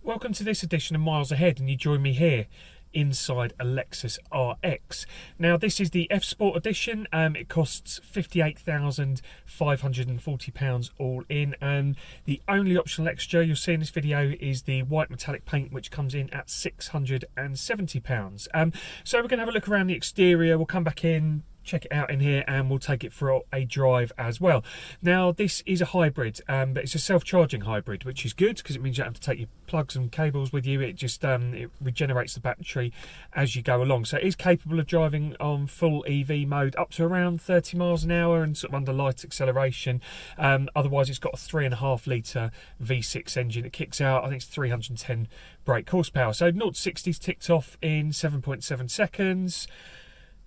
Welcome to this edition of Miles Ahead, and you join me here inside a Lexus RX. Now this is the F Sport edition. It costs £58,540 all in, and the only optional extra you'll see in this video is the white metallic paint, which comes in at £670. So we're going to have a look around the exterior. We'll come back in, check it out in here, and we'll take it for a drive as well. Now this is a hybrid, but it's a self-charging hybrid, which is good because it means you don't have to take your plugs and cables with you. It just it regenerates the battery as you go along, so it is capable of driving on full EV mode up to around 30 miles an hour and sort of under light acceleration. Otherwise it's got a 3.5 litre V6 engine. It kicks out, I think it's 310 brake horsepower, so 0 to 60's ticked off in 7.7 seconds.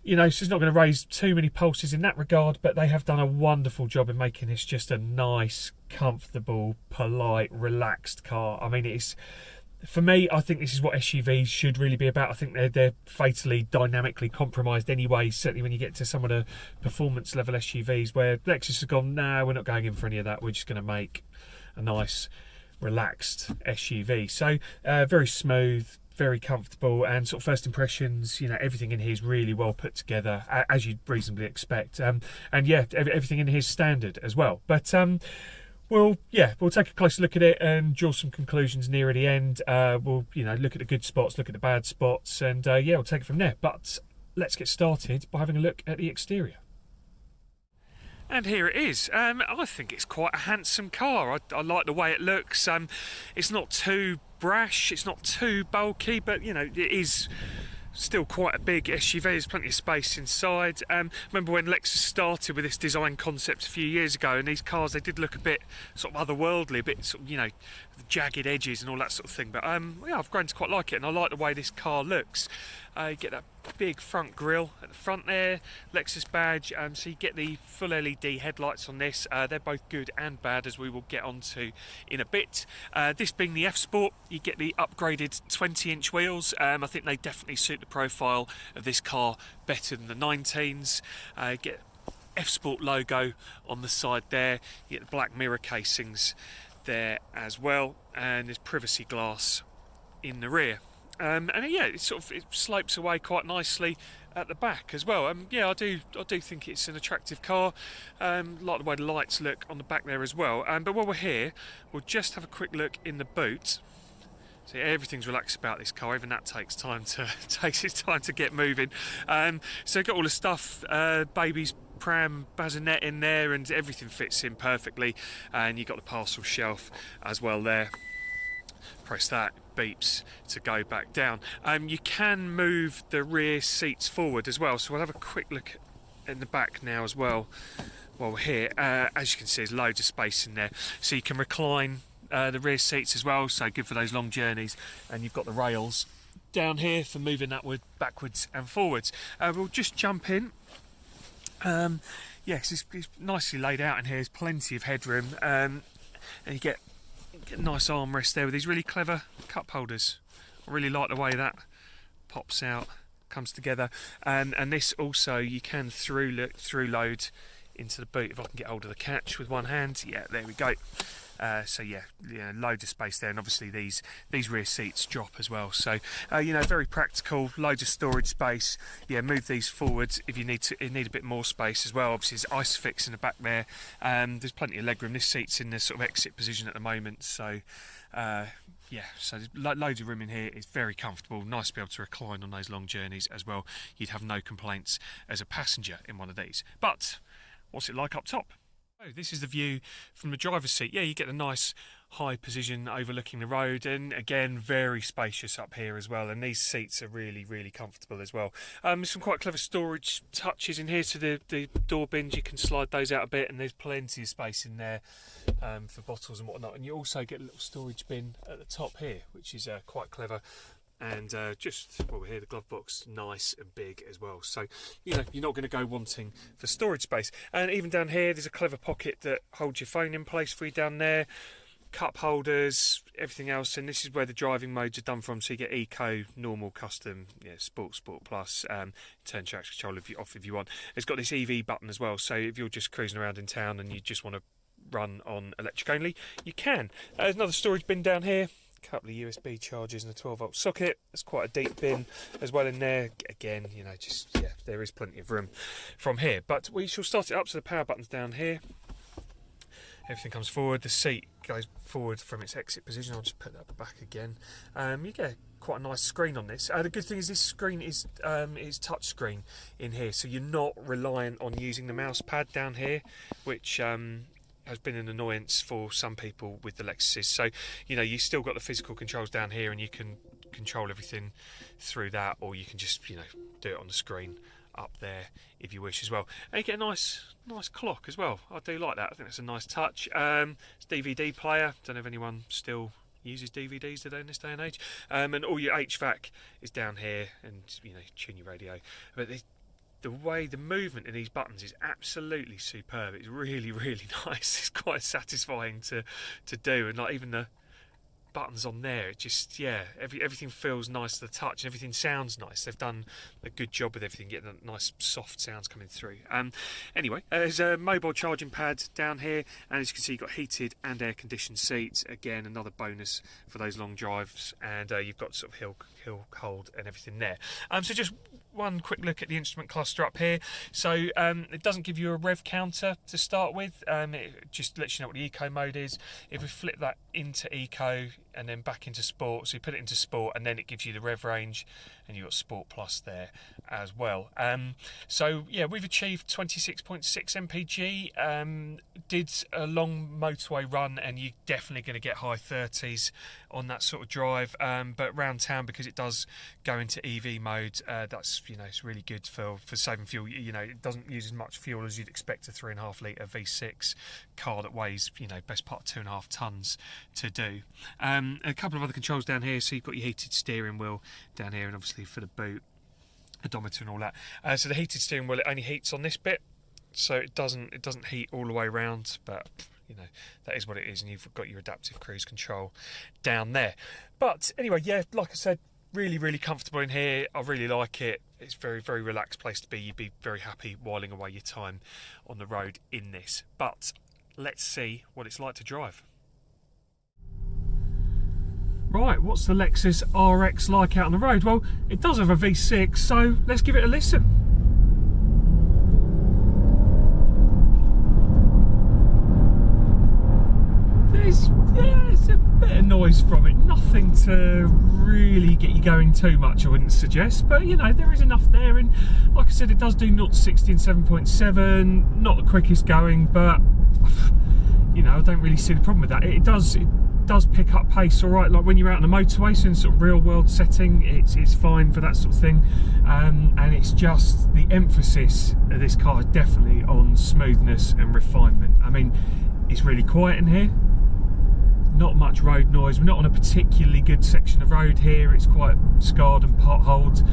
You know, so it's not going to raise too many pulses in that regard, but they have done a wonderful job in making this just a nice, comfortable, polite, relaxed car. I mean, it's, for me, I think this is what SUVs should really be about. I think they're fatally dynamically compromised anyway, certainly when you get to some of the performance level SUVs, where Lexus has gone, no, we're not going in for any of that. We're just going to make a nice, relaxed SUV. So very smooth, very comfortable, and sort of first impressions, you know, everything in here is really well put together, as you'd reasonably expect. And yeah, everything in here is standard as well. But we'll take a closer look at it and draw some conclusions near the end. We'll, you know, look at the good spots, look at the bad spots, and yeah, we'll take it from there. But let's get started by having a look at the exterior. And here it is. I think it's quite a handsome car. I like the way it looks. It's not too brash, it's not too bulky, but you know, it is still quite a big SUV. There's plenty of space inside. Remember when Lexus started with this design concept a few years ago, and these cars, they did look a bit sort of otherworldly, a bit sort of, you know, the jagged edges and all that sort of thing. But yeah, I've grown to quite like it, and I like the way this car looks. You get that big front grille at the front there, Lexus badge, so you get the full LED headlights on this. They're both good and bad, as we will get onto in a bit. This being the F Sport, you get the upgraded 20-inch wheels. I think they definitely suit the profile of this car better than the 19s. Get F Sport logo on the side there. You get the black mirror casings there as well, and there's privacy glass in the rear. And yeah, it slopes away quite nicely at the back as well. Yeah, I do think it's an attractive car. Like the way the lights look on the back there as well. But while we're here, we'll just have a quick look in the boot. So yeah, everything's relaxed about this car. Even that takes its time to get moving. So got all the stuff, baby's pram bassinet in there, and everything fits in perfectly. And you've got the parcel shelf as well there. Press that, beeps to go back down. You can move the rear seats forward as well, so we'll have a quick look in the back now as well while we're here. As you can see, there's loads of space in there, so you can recline the rear seats as well, so good for those long journeys. And you've got the rails down here for moving that backwards and forwards. We'll just jump in. Yes, it's nicely laid out in here. There's plenty of headroom, and you get a nice armrest there with these really clever cup holders. I really like the way that pops out, comes together. And this also, you can through load into the boot. If I can get hold of the catch with one hand, yeah, there we go. So yeah, loads of space there, and obviously these rear seats drop as well. So you know, very practical, loads of storage space. Yeah, move these forwards if you need a bit more space as well. Obviously there's Isofix in the back there. There's plenty of legroom. This seat's in the sort of exit position at the moment, so yeah, so there's loads of room in here. It's very comfortable, nice to be able to recline on those long journeys as well. You'd have no complaints as a passenger in one of these. But what's it like up top? Oh, this is the view from the driver's seat. Yeah, you get a nice high position overlooking the road, and again, very spacious up here as well. And these seats are really, really comfortable as well. There's some quite clever storage touches in here, so the door bins, you can slide those out a bit, and there's plenty of space in there for bottles and whatnot. And you also get a little storage bin at the top here, which is quite clever. And just while we're here, the glove box, nice and big as well. So, you know, you're not going to go wanting for storage space. And even down here, there's a clever pocket that holds your phone in place for you down there. Cup holders, everything else. And this is where the driving modes are done from. So you get Eco, Normal, Custom, yeah, Sport, Sport Plus. Turn traction control off if you want. It's got this EV button as well. So if you're just cruising around in town and you just want to run on electric only, you can. There's another storage bin down here. couple of USB chargers and a 12-volt socket. There's quite a deep bin as well in there. Again, you know, just, yeah, there is plenty of room from here. But we shall start it up, so the power button's down here. Everything comes forward. The seat goes forward from its exit position. I'll just put that back again. You get quite a nice screen on this. The good thing is this screen is touch screen in here, so you're not reliant on using the mouse pad down here, which has been an annoyance for some people with the Lexuses. So, you know, you still got the physical controls down here, and you can control everything through that, or you can just, you know, do it on the screen up there if you wish as well. And you get a nice clock as well. I do like that. I think that's a nice touch. It's DVD player. Don't know if anyone still uses DVDs today in this day and age. And all your HVAC is down here, and, you know, tune your radio. But the way the movement in these buttons is absolutely superb. It's really, really nice. It's quite satisfying to do, and like even the buttons on there, it just, yeah, everything feels nice to the touch, and everything sounds nice. They've done a good job with everything, getting nice soft sounds coming through. Anyway, there's a mobile charging pad down here, and as you can see, you've got heated and air conditioned seats. Again, another bonus for those long drives, and you've got sort of hill hold and everything there. So just one quick look at the instrument cluster up here. So it doesn't give you a rev counter to start with. It just lets you know what the eco mode is. If we flip that into eco and then back into sport, so you put it into sport, and then it gives you the rev range, and you've got Sport Plus there as well. So yeah, we've achieved 26.6 mpg. Did a long motorway run, and you're definitely going to get high 30s on that sort of drive. But round town, because it does go into EV mode, that's, you know, it's really good for saving fuel. You know, it doesn't use as much fuel as you'd expect a 3.5 litre V6 car that weighs, you know, best part of 2.5 tonnes to do. A couple of other controls down here. So you've got your heated steering wheel down here, and obviously for the boot, odometer and all that. So the heated steering wheel, it only heats on this bit, so it doesn't heat all the way around, but you know, that is what it is, and you've got your adaptive cruise control down there. But anyway, yeah, like I said, really, really comfortable in here. I really like it. It's a very, very relaxed place to be. You'd be very happy whiling away your time on the road in this. But let's see what it's like to drive. Right, what's the Lexus RX like out on the road? Well, it does have a V6, so let's give it a listen. There's a bit of noise from it, nothing to really get you going too much, I wouldn't suggest, but you know, there is enough there. And like I said, it does do 0 to 60 in 7.7, not the quickest going, but you know, I don't really see the problem with that. It does pick up pace all right, like when you're out on the motorway, so in sort of real world setting, it's fine for that sort of thing. And it's just the emphasis of this car is definitely on smoothness and refinement. I mean, it's really quiet in here, not much road noise. We're not on a particularly good section of road here. It's quite scarred and potholed.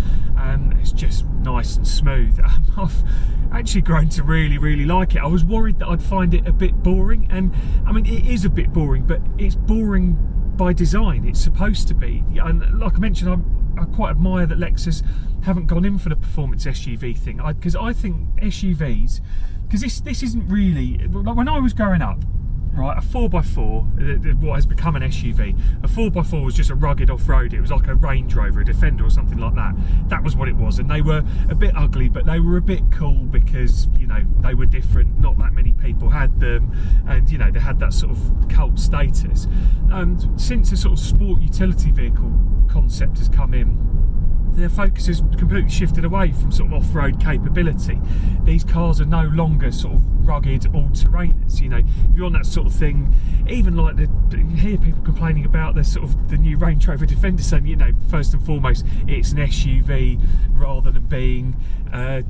It's just nice and smooth. I've actually grown to really, really like it. I was worried that I'd find it a bit boring, and I mean, it is a bit boring, but it's boring by design. It's supposed to be. And like I mentioned, I quite admire that Lexus haven't gone in for the performance SUV thing, because I think SUVs, because this isn't really, like when I was growing up, right, a 4x4, what has become an SUV, a 4x4 was just a rugged off-road. It was like a Range Rover, a Defender or something like that. That was what it was, and they were a bit ugly, but they were a bit cool because, you know, they were different. Not that many people had them, and you know, they had that sort of cult status. Since the sort of sport utility vehicle concept has come in, their focus has completely shifted away from sort of off-road capability. These cars are no longer sort of rugged all-terrainers. You know, if you're on that sort of thing, even like you hear people complaining about the new Range Rover Defender, saying, you know, first and foremost, it's an SUV rather than being a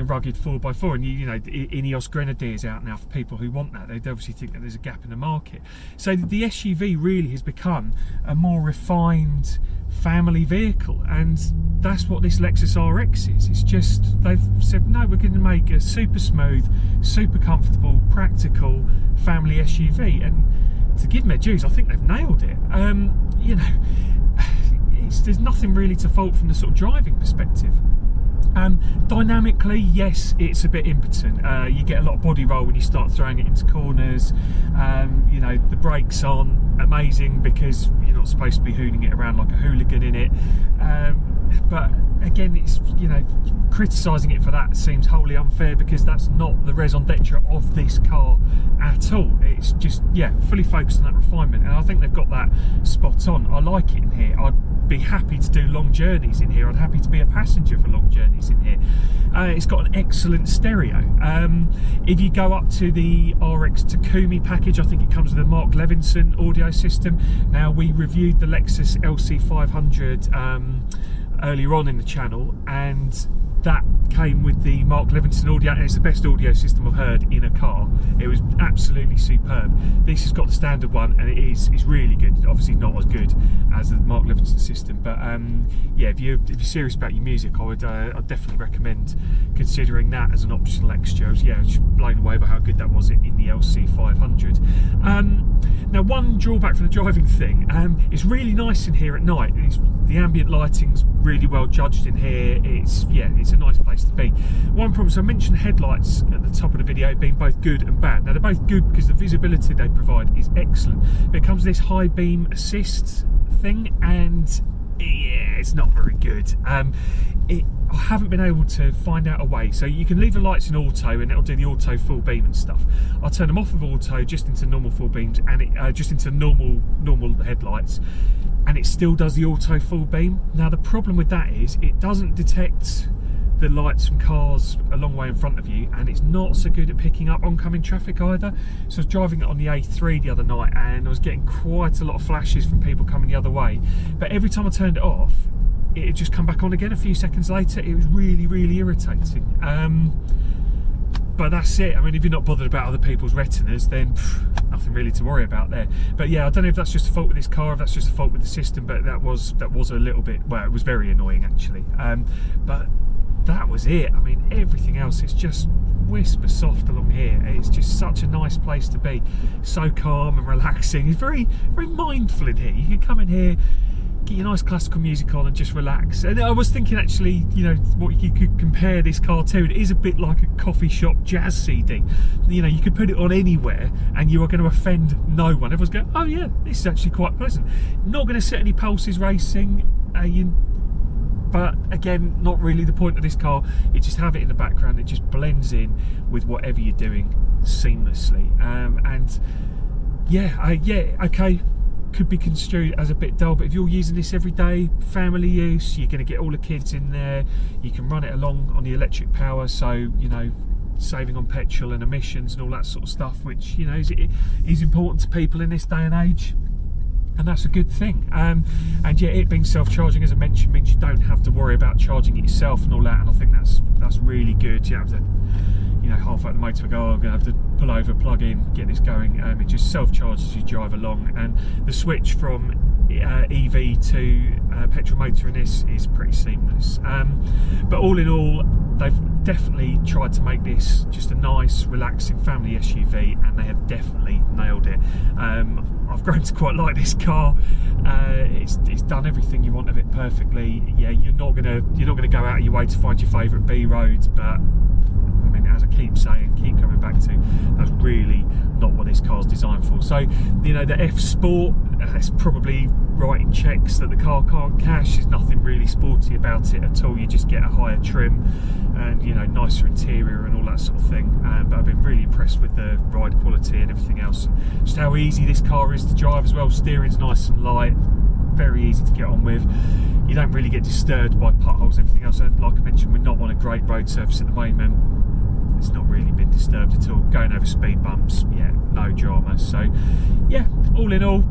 rugged 4x4. And you know, Ineos Grenadier's out now for people who want that. They obviously think that there's a gap in the market. So the SUV really has become a more refined family vehicle, and that's what this Lexus RX is. It's just, they've said, no, we're going to make a super smooth, super comfortable, practical family SUV, and to give them their dues, I think they've nailed it. You know, there's nothing really to fault from the sort of driving perspective. Dynamically, yes, it's a bit impotent. You get a lot of body roll when you start throwing it into corners. You know, the brakes aren't amazing because you're not supposed to be hooning it around like a hooligan in it. But again, it's, you know, criticising it for that seems wholly unfair, because that's not the raison d'etre of this car at all. It's just, yeah, fully focused on that refinement, and I think they've got that spot on. I like it in here. I'd be happy to do long journeys in here. I'd happy to be a passenger for long journeys in here. It's got an excellent stereo. If you go up to the RX Takumi package, I think it comes with a Mark Levinson audio system. Now, we reviewed the Lexus LC500 earlier on in the channel, and that came with the Mark Levinson audio, and it's the best audio system I've heard in a car. It was absolutely superb. This has got the standard one, and it's really good. Obviously not as good as the Mark Levinson system, but yeah, if you're serious about your music, I'd definitely recommend considering that as an optional extra. Yeah, I was just blown away by how good that was in the LC500. Now, one drawback for the driving thing, it's really nice in here at night. The ambient lighting's really well judged in here. It's a nice place to be. One problem, so I mentioned headlights at the top of the video being both good and bad. Now, they're both good because the visibility they provide is excellent, but it comes with this high beam assist thing, and yeah, it's not very good. I haven't been able to find out a way. So you can leave the lights in auto and it'll do the auto full beam and stuff. I'll turn them off of auto just into normal full beams, and it just into normal headlights, and it still does the auto full beam. Now, the problem with that is it doesn't detect the lights from cars a long way in front of you, and it's not so good at picking up oncoming traffic either. So I was driving it on the A3 the other night, and I was getting quite a lot of flashes from people coming the other way, but every time I turned it off, it had just come back on again a few seconds later. It was really, really irritating. But that's it. I mean, if you're not bothered about other people's retinas, then nothing really to worry about there. But yeah, I don't know if that's just a fault with this car, if that's just a fault with the system, but that was a little bit, well, it was very annoying actually. But that was it. I mean, everything else is just whisper soft along here. It's just such a nice place to be. So calm and relaxing. It's very, very mindful in here. You can come in here, get your nice classical music on and just relax. And I was thinking actually, you know, what you could compare this car to, it is a bit like a coffee shop jazz CD. You know, you could put it on anywhere and you are going to offend no one. Everyone's going, oh yeah, this is actually quite pleasant. Not going to set any pulses racing, but again, not really the point of this car. You just have it in the background, it just blends in with whatever you're doing seamlessly. And yeah, okay, could be construed as a bit dull, but if you're using this every day, family use, you're going to get all the kids in there, you can run it along on the electric power, so, you know, saving on petrol and emissions and all that sort of stuff, which, you know, is important to people in this day and age. And that's a good thing. And yeah, it being self-charging, as I mentioned, means you don't have to worry about charging it yourself and all that, and I think that's really good. You have to, you know, half out the motor, go, oh, I'm going to have to pull over, plug in, get this going. It just self-charges as you drive along, and the switch from EV to petrol motor in this is pretty seamless. But all in all, they've definitely tried to make this just a nice, relaxing family SUV, and they have definitely nailed it. I've grown to quite like this car. It's done everything you want of it perfectly. Yeah, you're not gonna go out of your way to find your favourite B roads, but I mean, as I keep saying, keep coming back to, that's really not what this car's designed for. So, you know, the F Sport, it's probably writing checks that the car can't cash. There's nothing really sporty about it at all. You just get a higher trim and, you know, nicer interior and all that sort of thing. But I've been really impressed with the ride quality and everything else. Just how easy this car is to drive as well. Steering's nice and light, very easy to get on with. You don't really get disturbed by potholes and everything else. And like I mentioned, we're not on a great road surface at the moment. It's not really been disturbed at all. Going over speed bumps, yeah, no drama. So yeah, all in all,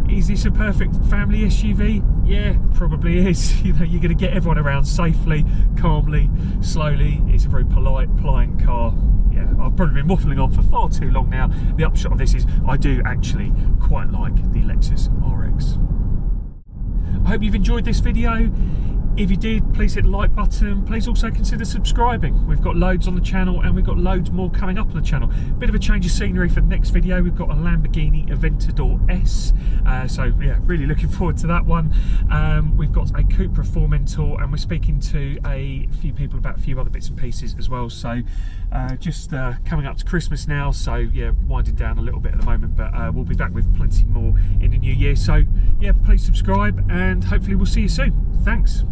is this a perfect family SUV? Yeah, probably is. You know, you're going to get everyone around safely, calmly, slowly. It's a very polite, pliant car. Yeah, I've probably been waffling on for far too long now. The upshot of this is I do actually quite like the Lexus RX. I hope you've enjoyed this video. If you did, please hit the like button. Please also consider subscribing. We've got loads on the channel and we've got loads more coming up on the channel. Bit of a change of scenery for the next video. We've got a Lamborghini Aventador S. So yeah, really looking forward to that one. We've got a Cupra Formentor, and we're speaking to a few people about a few other bits and pieces as well. So just coming up to Christmas now, so yeah, winding down a little bit at the moment, but we'll be back with plenty more in the new year. So yeah, please subscribe and hopefully we'll see you soon. Thanks.